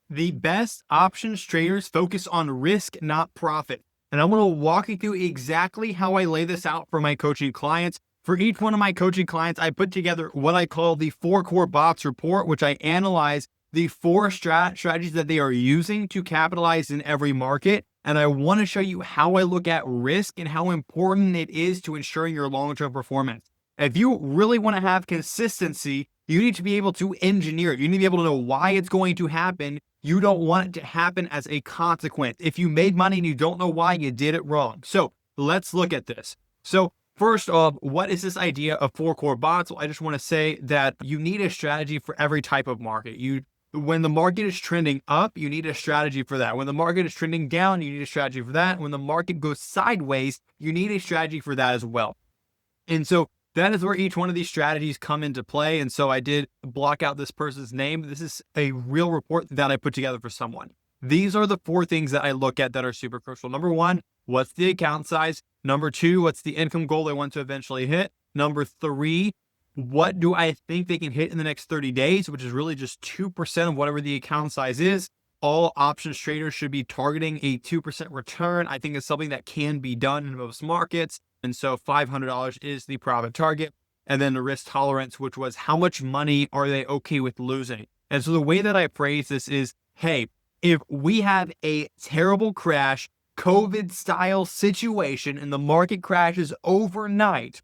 The best options traders focus on risk, not profit. And I'm going to walk you through exactly how I lay this out for my coaching clients. For each one of my coaching clients, I put together what I call the 4 core bots report, which I analyze the 4 strategies that they are using to capitalize in every market. And I want to show you how I look at risk and how important it is to ensuring your long-term performance. If you really want to have consistency, you need to be able to engineer it. You need to be able to know why it's going to happen. You don't want it to happen as a consequence. If you made money and you don't know why, you did it wrong. So let's look at this. So first off, what is this idea of 4 core bots? Well, I just want to say that you need a strategy for every type of market. When the market is trending up, you need a strategy for that. When the market is trending down, you need a strategy for that. When the market goes sideways, you need a strategy for that as well. And so that is where each one of these strategies come into play. And so I did block out this person's name. This is a real report that I put together for someone. These are the 4 things that I look at that are super crucial. Number 1, what's the account size? Number 2, what's the income goal they want to eventually hit? Number 3, what do I think they can hit in the next 30 days, which is really just 2% of whatever the account size is. All options traders should be targeting a 2% return. I think it's something that can be done in most markets. And so $500 is the profit target. And then the risk tolerance, which was how much money are they okay with losing? And so the way that I phrase this is, hey, if we have a terrible crash, COVID style situation, and the market crashes overnight,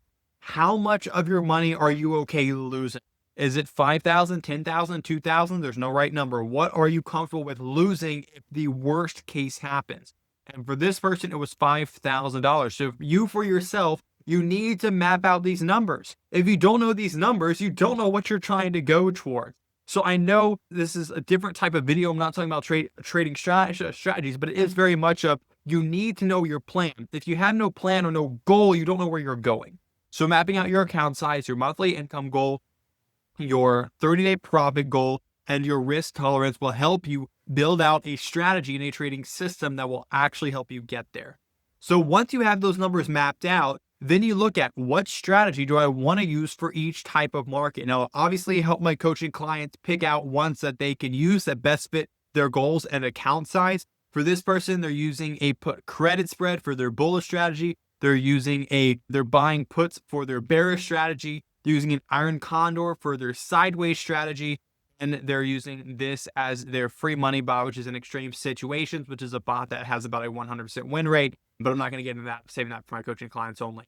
how much of your money are you okay losing? Is it 5,000, 10,000, 2,000? There's no right number. What are you comfortable with losing if the worst case happens? And for this person, it was $5,000. So you, for yourself, you need to map out these numbers. If you don't know these numbers, you don't know what you're trying to go towards. So I know this is a different type of video. I'm not talking about trading strategies, but it is very much of you need to know your plan. If you have no plan or no goal, you don't know where you're going. So mapping out your account size, your monthly income goal, your 30-day profit goal, and your risk tolerance will help you build out a strategy and a trading system that will actually help you get there. So once you have those numbers mapped out, then you look at what strategy do I want to use for each type of market. Now, obviously, help my coaching clients pick out ones that they can use that best fit their goals and account size. For this person, they're using a put credit spread for their bullish strategy. They're buying puts for their bearish strategy. They're using an iron condor for their sideways strategy. And they're using this as their free money bot, which is in extreme situations, which is a bot that has about a 100% win rate. But I'm not going to get into that, I'm saving that for my coaching clients only.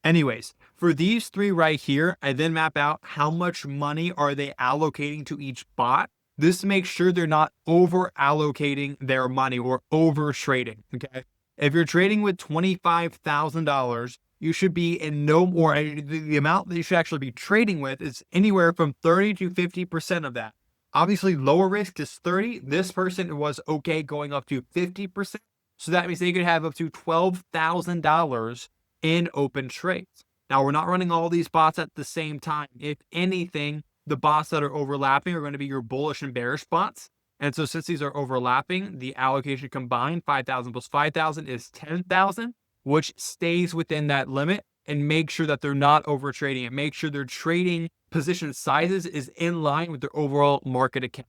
Anyways, for these 3 right here, I then map out how much money are they allocating to each bot. This makes sure they're not over allocating their money or over trading. Okay. If you're trading with $25,000, you should be in no more, the amount that you should actually be trading with is anywhere from 30 to 50% of that. Obviously, lower risk is 30. This person was okay going up to 50%. So that means they could have up to $12,000 in open trades. Now, we're not running all these bots at the same time. If anything, the bots that are overlapping are going to be your bullish and bearish bots. And so since these are overlapping, the allocation combined, 5,000 plus 5,000 is 10,000, which stays within that limit, and make sure that they're not over trading it. Make sure their trading position sizes is in line with their overall market account.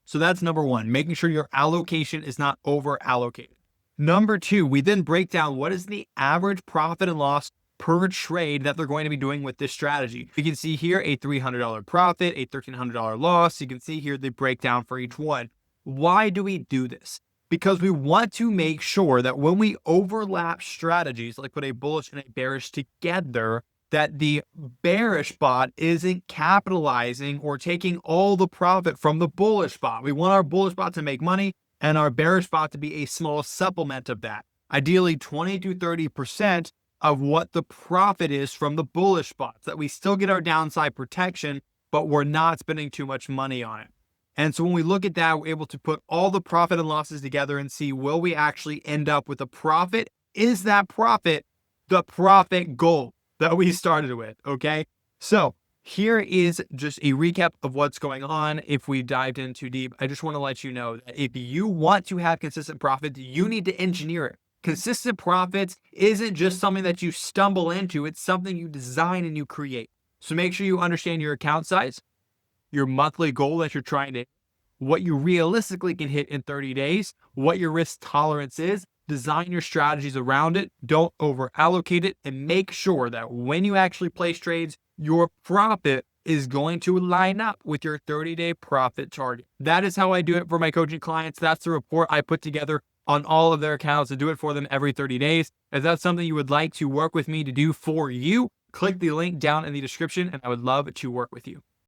So that's number 1, making sure your allocation is not over allocated. Number 2, we then break down what is the average profit and loss per trade that they're going to be doing with this strategy. You can see here a $300 profit, a $1,300 loss. You can see here the breakdown for each one. Why do we do this? Because we want to make sure that when we overlap strategies, like put a bullish and a bearish together, that the bearish bot isn't capitalizing or taking all the profit from the bullish bot. We want our bullish bot to make money and our bearish bot to be a small supplement of that. Ideally 20 to 30% of what the profit is from the bullish bots, that we still get our downside protection, but we're not spending too much money on it. And so when we look at that, we're able to put all the profit and losses together and see, will we actually end up with a profit? Is that profit the profit goal that we started with? Okay. So here is just a recap of what's going on. If we dived in too deep, I just want to let you know that if you want to have consistent profit, you need to engineer it. Consistent profits isn't just something that you stumble into. It's something you design and you create. So make sure you understand your account size, your monthly goal that you're trying to, what you realistically can hit in 30 days, what your risk tolerance is, design your strategies around it, don't over allocate it, and make sure that when you actually place trades, your profit is going to line up with your 30-day profit target. That is how I do it for my coaching clients. That's the report I put together on all of their accounts to do it for them every 30 days. If that's something you would like to work with me to do for you, click the link down in the description and I would love to work with you.